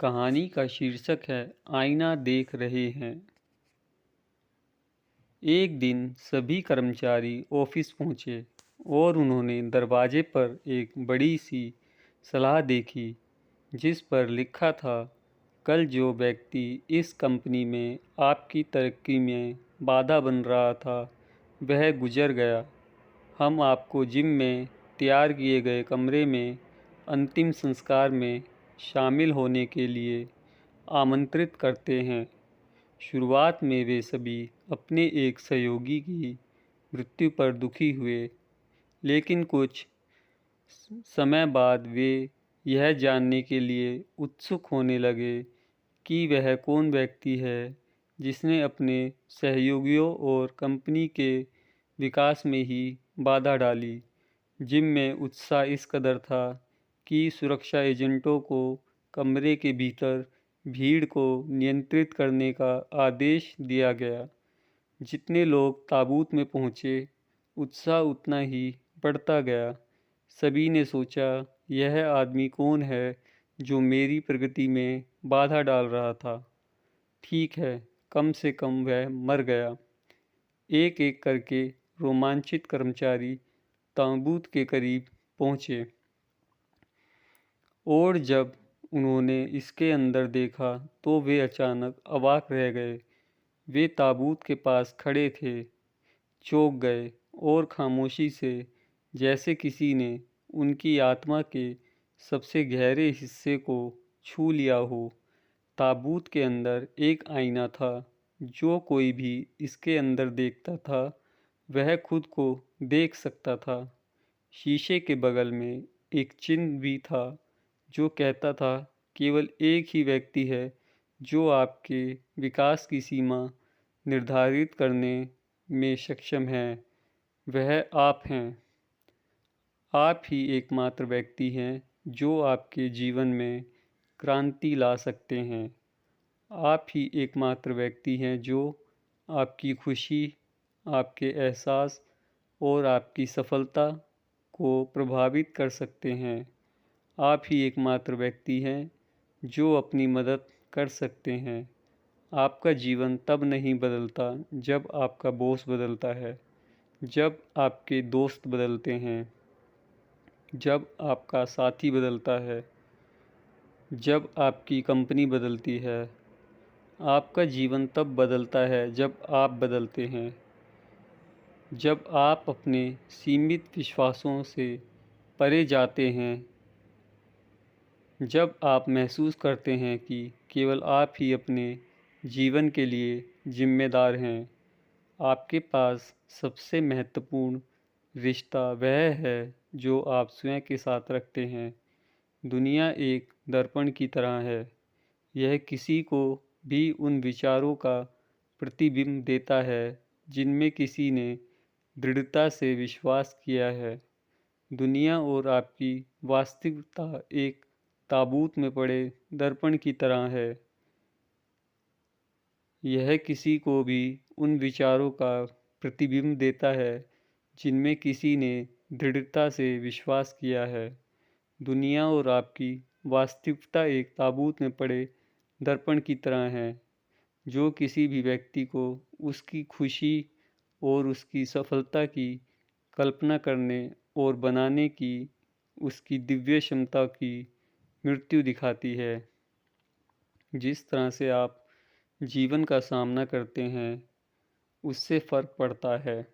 कहानी का शीर्षक है आईना देख रहे हैं। एक दिन सभी कर्मचारी ऑफिस पहुंचे और उन्होंने दरवाजे पर एक बड़ी सी सलाह देखी जिस पर लिखा था, कल जो व्यक्ति इस कंपनी में आपकी तरक्की में बाधा बन रहा था वह गुजर गया। हम आपको जिम में तैयार किए गए कमरे में अंतिम संस्कार में शामिल होने के लिए आमंत्रित करते हैं। शुरुआत में वे सभी अपने एक सहयोगी की मृत्यु पर दुखी हुए, लेकिन कुछ समय बाद वे यह जानने के लिए उत्सुक होने लगे कि वह कौन व्यक्ति है जिसने अपने सहयोगियों और कंपनी के विकास में ही बाधा डाली। जिम में उत्साह इस कदर था कि सुरक्षा एजेंटों को कमरे के भीतर भीड़ को नियंत्रित करने का आदेश दिया गया। जितने लोग ताबूत में पहुंचे, उत्साह उतना ही बढ़ता गया। सभी ने सोचा, यह आदमी कौन है जो मेरी प्रगति में बाधा डाल रहा था। ठीक है, कम से कम वह मर गया। एक एक करके रोमांचित कर्मचारी ताबूत के करीब पहुंचे और जब उन्होंने इसके अंदर देखा तो वे अचानक अवाक रह गए। वे ताबूत के पास खड़े थे, चौंक गए और खामोशी से, जैसे किसी ने उनकी आत्मा के सबसे गहरे हिस्से को छू लिया हो। ताबूत के अंदर एक आईना था। जो कोई भी इसके अंदर देखता था वह खुद को देख सकता था। शीशे के बगल में एक चिन्ह भी था जो कहता था, केवल एक ही व्यक्ति है जो आपके विकास की सीमा निर्धारित करने में सक्षम है, वह आप हैं। आप ही एकमात्र व्यक्ति हैं जो आपके जीवन में क्रांति ला सकते हैं। आप ही एकमात्र व्यक्ति हैं जो आपकी खुशी, आपके एहसास और आपकी सफलता को प्रभावित कर सकते हैं। आप ही एकमात्र व्यक्ति हैं जो अपनी मदद कर सकते हैं। आपका जीवन तब नहीं बदलता जब आपका बॉस बदलता है, जब आपके दोस्त बदलते हैं, जब आपका साथी बदलता है, जब आपकी कंपनी बदलती है। आपका जीवन तब बदलता है जब आप बदलते हैं, जब आप अपने सीमित विश्वासों से परे जाते हैं, जब आप महसूस करते हैं कि केवल आप ही अपने जीवन के लिए जिम्मेदार हैं। आपके पास सबसे महत्वपूर्ण रिश्ता वह है जो आप स्वयं के साथ रखते हैं। दुनिया एक दर्पण की तरह है। यह किसी को भी उन विचारों का प्रतिबिंब देता है जिनमें किसी ने दृढ़ता से विश्वास किया है। दुनिया और आपकी वास्तविकता एक ताबूत में पड़े दर्पण की तरह है। यह किसी को भी उन विचारों का प्रतिबिंब देता है जिनमें किसी ने दृढ़ता से विश्वास किया है। दुनिया और आपकी वास्तविकता एक ताबूत में पड़े दर्पण की तरह है जो किसी भी व्यक्ति को उसकी खुशी और उसकी सफलता की कल्पना करने और बनाने की उसकी दिव्य क्षमता की मृत्यु दिखाती है। जिस तरह से आप जीवन का सामना करते हैं उससे फ़र्क पड़ता है।